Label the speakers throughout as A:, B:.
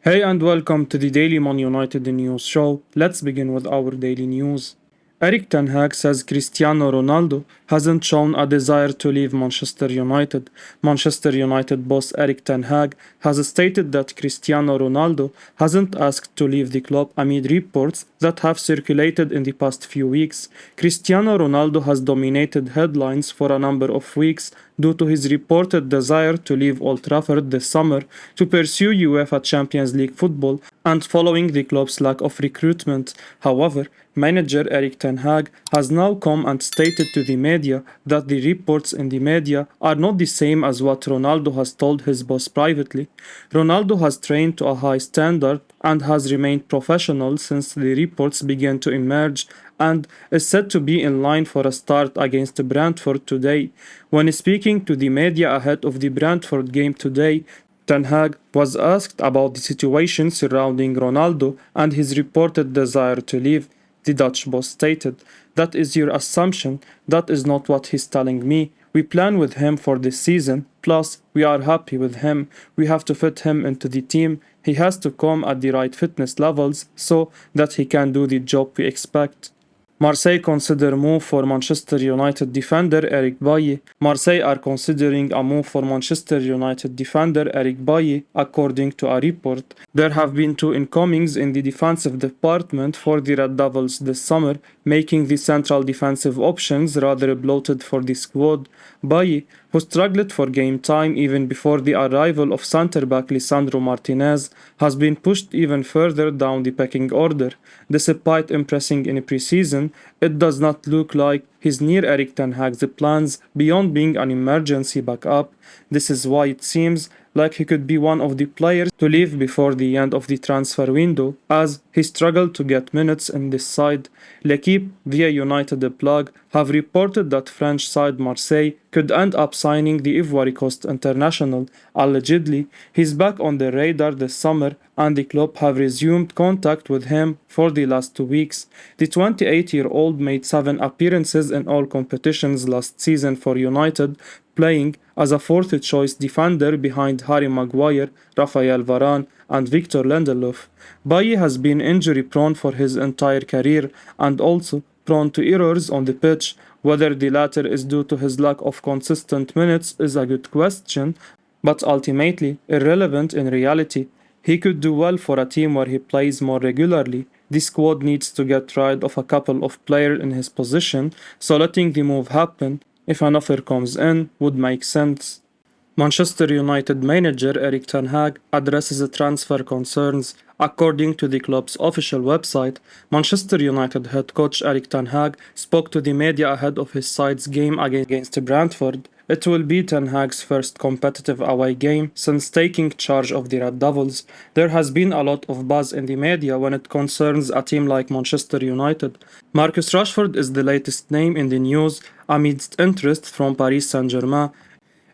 A: Hey and welcome to the Daily Man United News Show. Let's begin with our daily news. Eric Tanguy says Cristiano Ronaldo hasn't shown a desire to leave Manchester United. Manchester United boss Eric Tanguy has stated that Cristiano Ronaldo hasn't asked to leave the club amid reports that have circulated in the past few weeks. Cristiano Ronaldo has dominated headlines for a number of weeks due to his reported desire to leave Old Trafford this summer to pursue UEFA Champions League football and following the club's lack of recruitment. However, manager Eric Tanguy has now come and stated to the media that the reports in the media are not the same as what Ronaldo has told his boss privately. Ronaldo has trained to a high standard and has remained professional since the reports began to emerge and is said to be in line for a start against Brentford today. When speaking to the media ahead of the Brentford game today, Tanguy was asked about the situation surrounding Ronaldo and his reported desire to leave. The Dutch boss stated, "That is your assumption, that is not what he's telling me. We plan with him for this season, plus we are happy with him. We have to fit him into the team. He has to come at the right fitness levels so that he can do the job we expect." Marseille consider move for Manchester United defender Eric Bailly. Marseille are considering a move for Manchester United defender Eric Bailly, according to a report. There have been two incomings in the defensive department for the Red Devils this summer, making the central defensive options rather bloated for the squad. Bailly, who struggled for game time even before the arrival of centre-back Lisandro Martinez, has been pushed even further down the pecking order. Despite impressing in pre-season, it does not look like he's near Eric Tanguay's plans beyond being an emergency backup. This is why it seems like he could be one of the players to leave before the end of the transfer window, as he struggled to get minutes in this side. L'Equipe, via United blog, have reported that French side Marseille could end up signing the Ivory Coast international. Allegedly, he's back on the radar this summer and the club have resumed contact with him for the last 2 weeks. The 28-year-old made 7 appearances in all competitions last season for United, playing as a fourth-choice defender behind Harry Maguire, Raphael Varane and Victor Lindelof. Bailly has been injury-prone for his entire career and also prone to errors on the pitch. Whether the latter is due to his lack of consistent minutes is a good question, but ultimately irrelevant in reality. He could do well for a team where he plays more regularly. The squad needs to get rid of a couple of players in his position, so letting the move happen, if an offer comes in, would make sense. Manchester United manager Eric Tanguy addresses transfer concerns. According to the club's official website, Manchester United head coach Eric Tanguy spoke to the media ahead of his side's game against Brentford. It will be Tanguay's first competitive away game since taking charge of the Red Devils. There has been a lot of buzz in the media when it concerns a team like Manchester United. Marcus Rashford is the latest name in the news amidst interest from Paris Saint-Germain.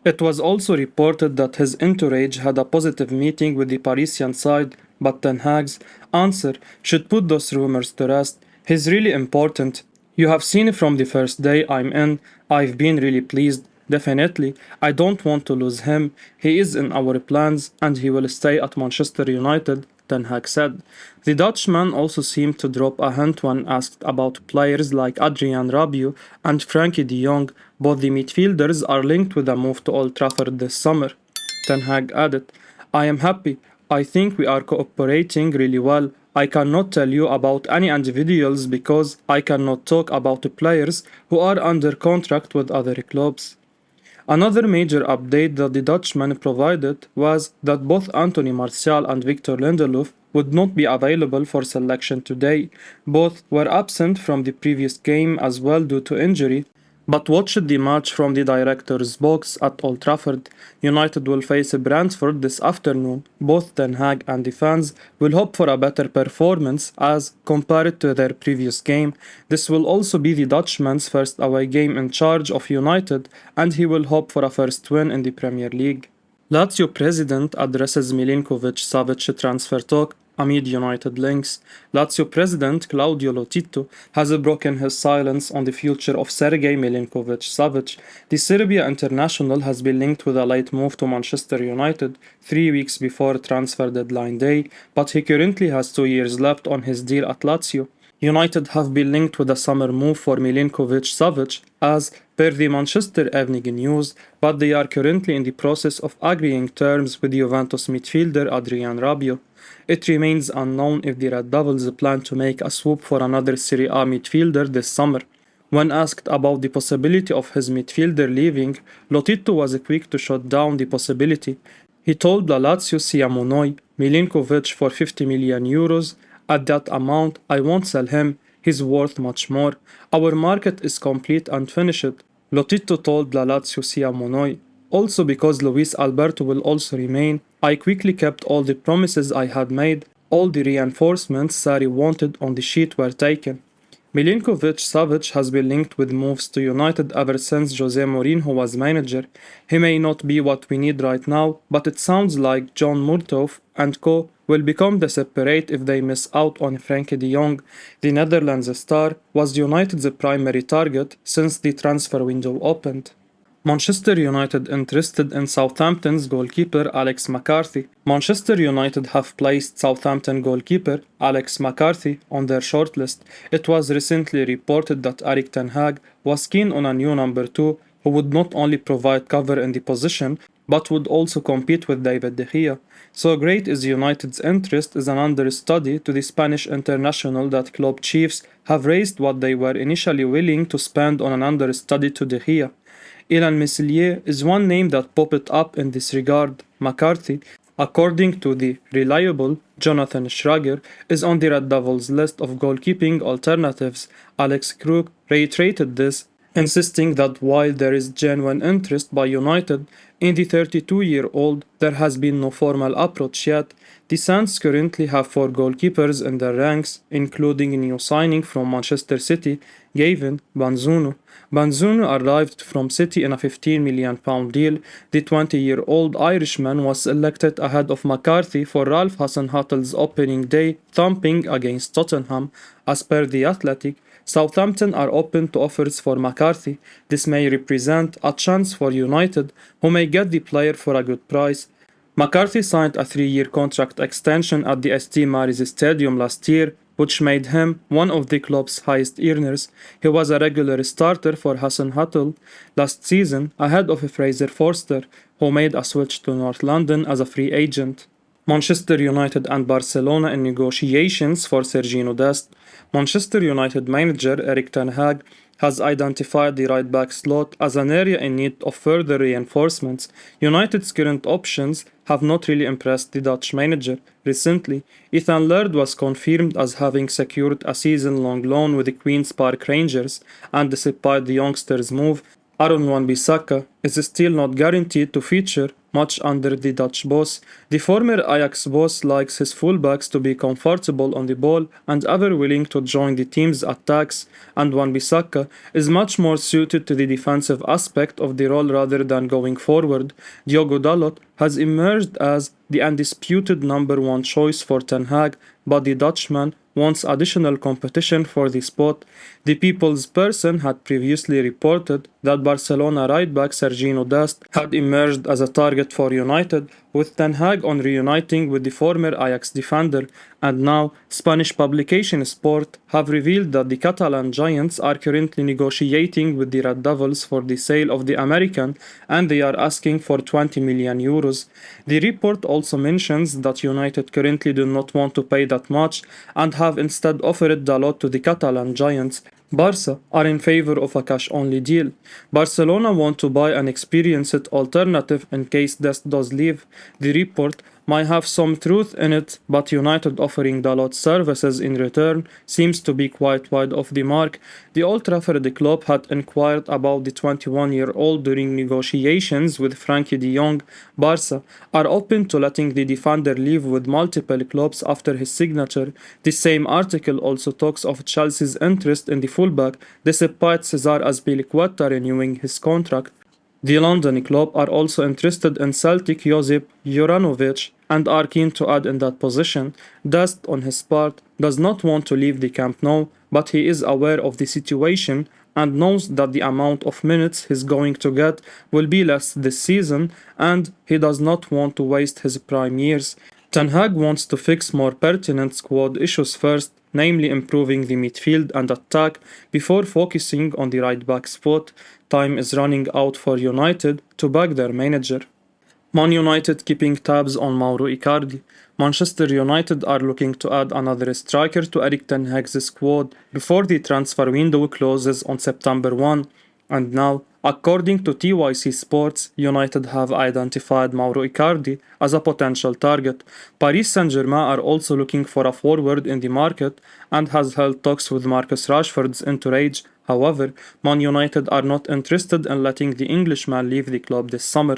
A: It was also reported that his entourage had a positive meeting with the Parisian side, but Tanguay's answer should put those rumors to rest. He's really important. You have seen from the first day I'm in, I've been really pleased. Definitely, I don't want to lose him. He is in our plans and he will stay at Manchester United, Tanguy said. The Dutchman also seemed to drop a hint when asked about players like Adrien Rabiot and Frankie de Jong. Both the midfielders are linked with a move to Old Trafford this summer. Tanguy added, "I am happy. I think we are cooperating really well. I cannot tell you about any individuals because I cannot talk about players who are under contract with other clubs." Another major update that the Dutchman provided was that both Anthony Martial and Victor Lindelof would not be available for selection today. Both were absent from the previous game as well due to injury, but watched the match from the director's box at Old Trafford. United will face Brentford this afternoon. Both Tanguy and the fans will hope for a better performance as compared to their previous game. This will also be the Dutchman's first away game in charge of United, and he will hope for a first win in the Premier League. Lazio president addresses Milinkovic-Savic transfer talk. Amid United links, Lazio president Claudio Lotito has broken his silence on the future of Sergei Milinkovic-Savic. The Serbia international has been linked with a late move to Manchester United 3 weeks before transfer deadline day, but he currently has 2 years left on his deal at Lazio. United have been linked with a summer move for Milinkovic-Savic as per the Manchester Evening News, but they are currently in the process of agreeing terms with Juventus midfielder Adrian Rabiot. It remains unknown if the Red Devils plan to make a swoop for another Serie A midfielder this summer. When asked about the possibility of his midfielder leaving, Lotito was quick to shut down the possibility. He told La Lazio siamo noi, Milinkovic for 50 million euros. At that amount, I won't sell him. He's worth much more. Our market is complete and finished. Lotito told La Lazio siamo noi. Also because Luis Alberto will also remain, I quickly kept all the promises I had made. All the reinforcements Sarri wanted on the sheet were taken. Milinkovic-Savic has been linked with moves to United ever since Jose Mourinho was manager. He may not be what we need right now, but it sounds like John Murtough and co will become desperate if they miss out on Frenkie de Jong. The Netherlands star was United's primary target since the transfer window opened. Manchester United interested in Southampton's goalkeeper Alex McCarthy. Manchester United have placed Southampton goalkeeper Alex McCarthy on their shortlist. It was recently reported that Eric Tanguy was keen on a new number 2 who would not only provide cover in the position but would also compete with David De Gea. So great is United's interest is an understudy to the Spanish international that club chiefs have raised what they were initially willing to spend on an understudy to De Gea. Ilan Meslier is one name that popped up in this regard. McCarthy, according to the reliable Jonathan Schrager, is on the Red Devils' list of goalkeeping alternatives. Alex Krug reiterated this, insisting that while there is genuine interest by United in the 32-year-old, there has been no formal approach yet. The Saints currently have 4 goalkeepers in their ranks, including a new signing from Manchester City, Gavin Banzuno. Banzuno arrived from City in a £15 million deal. The 20-year-old Irishman was selected ahead of McCarthy for Ralph Hasenhuttle's opening day thumping against Tottenham. As per The Athletic, Southampton are open to offers for McCarthy. This may represent a chance for United, who may get the player for a good price. McCarthy signed a 3-year contract extension at the St. Mary's Stadium last year, which made him one of the club's highest earners. He was a regular starter for Hasenhüttl last season, ahead of Fraser Forster, who made a switch to North London as a free agent. Manchester United and Barcelona in negotiations for Sergino Dest. Manchester United manager Eric Tanguy has identified the right-back slot as an area in need of further reinforcements. United's current options have not really impressed the Dutch manager. Recently, Ethan Laird was confirmed as having secured a season-long loan with the Queen's Park Rangers, and despite the youngster's move, Aaron Wan-Bissaka is still not guaranteed to feature much under the Dutch boss. The former Ajax boss likes his fullbacks to be comfortable on the ball and ever willing to join the team's attacks, and Wan-Bissaka is much more suited to the defensive aspect of the role rather than going forward. Diogo Dalot has emerged as the undisputed number 1 choice for Ten Hag, but the Dutchman wants additional competition for the spot. The People's Person had previously reported that Barcelona right-back Sergino Dest had emerged as a target for United, with Ten Hag on reuniting with the former Ajax defender, and now Spanish publication Sport have revealed that the Catalan Giants are currently negotiating with the Red Devils for the sale of the American, and they are asking for 20 million euros. The report also mentions that United currently do not want to pay that much and have instead offered Dalot to the Catalan Giants. Barca are in favor of a cash-only deal. Barcelona want to buy an experienced alternative in case Dest does leave. The report might have some truth in it, but United offering Dalot's services in return seems to be quite wide off the mark. The Old Trafford club had inquired about the 21-year-old during negotiations with Frenkie de Jong. Barca are open to letting the defender leave with multiple clubs after his signature. The same article also talks of Chelsea's interest in the fullback, despite Cesar Azpilicueta renewing his contract. The London club are also interested in Celtic Josip Juranovic, and are keen to add in that position. Dest, on his part, does not want to leave the Camp Nou, but he is aware of the situation and knows that the amount of minutes he's going to get will be less this season, and he does not want to waste his prime years. Ten Hag wants to fix more pertinent squad issues first, namely improving the midfield and attack before focusing on the right back spot. Time is running out for United to back their manager. Man United keeping tabs on Mauro Icardi. Manchester United are looking to add another striker to Eric Ten Hag's squad before the transfer window closes on September 1. And now, according to TYC Sports, United have identified Mauro Icardi as a potential target. Paris Saint-Germain are also looking for a forward in the market and has held talks with Marcus Rashford's entourage. However, Man United are not interested in letting the Englishman leave the club this summer.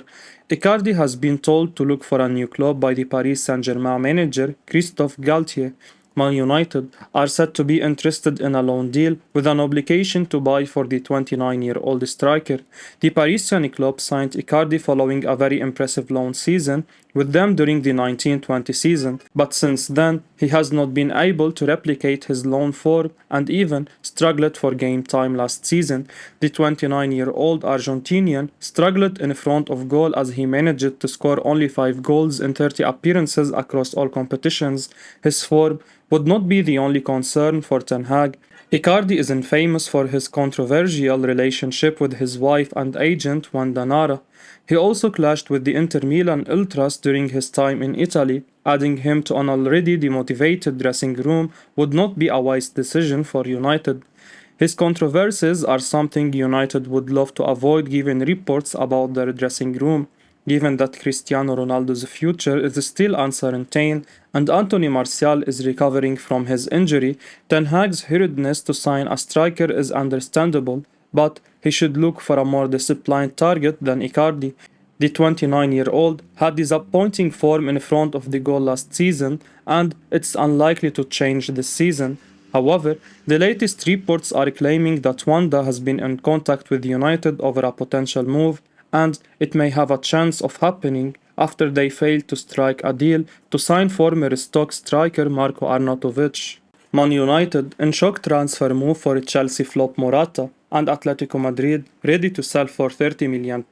A: Icardi has been told to look for a new club by the Paris Saint-Germain manager Christophe Galtier. Man United are said to be interested in a loan deal with an obligation to buy for the 29-year-old striker. The Parisian club signed Icardi following a very impressive loan season with them during the 1920 season, but since then he has not been able to replicate his loan form and even struggled for game time last season. The 29-year-old Argentinian struggled in front of goal as he managed to score only 5 goals in 30 appearances across all competitions. His form would not be the only concern for Ten Hag. Icardi is infamous for his controversial relationship with his wife and agent Wanda Nara. He also clashed with the Inter Milan Ultras during his time in Italy. Adding him to an already demotivated dressing room would not be a wise decision for United. His controversies are something United would love to avoid given reports about their dressing room. Given that Cristiano Ronaldo's future is still uncertain and Anthony Martial is recovering from his injury, Ten Hag's hurriedness to sign a striker is understandable, but he should look for a more disciplined target than Icardi. The 29-year-old had disappointing form in front of the goal last season, and it's unlikely to change this season. However, the latest reports are claiming that Wanda has been in contact with United over a potential move, and it may have a chance of happening after they failed to strike a deal to sign former Stoke striker Marko Arnautovic. Man United in shock transfer move for Chelsea flop Morata and Atletico Madrid ready to sell for £30 million.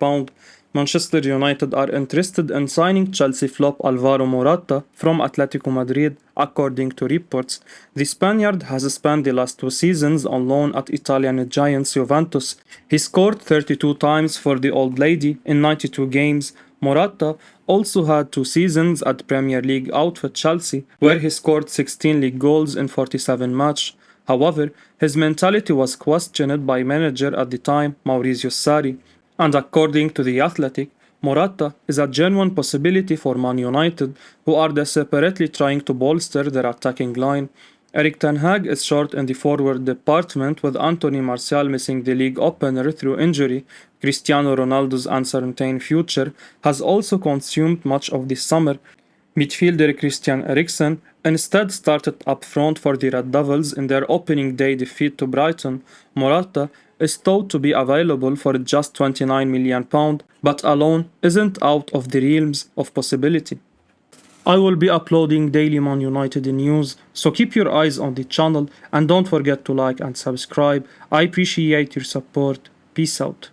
A: Manchester United are interested in signing Chelsea flop Alvaro Morata from Atletico Madrid, according to reports. The Spaniard has spent the last 2 seasons on loan at Italian giants Juventus. He scored 32 times for the Old Lady in 92 games. Morata also had 2 seasons at Premier League outfit Chelsea, where he scored 16 league goals in 47 matches. However, his mentality was questioned by manager at the time, Maurizio Sarri. And according to The Athletic, Morata is a genuine possibility for Man United, who are desperately trying to bolster their attacking line. Eric Ten Hag is short in the forward department with Anthony Martial missing the league opener through injury. Cristiano Ronaldo's uncertain future has also consumed much of the summer. Midfielder Christian Eriksen instead started up front for the Red Devils in their opening day defeat to Brighton. Morata is thought to be available for just £29 million, but alone isn't out of the realms of possibility. I will be uploading daily Man United news, so keep your eyes on the channel and don't forget to like and subscribe. I appreciate your support. Peace out.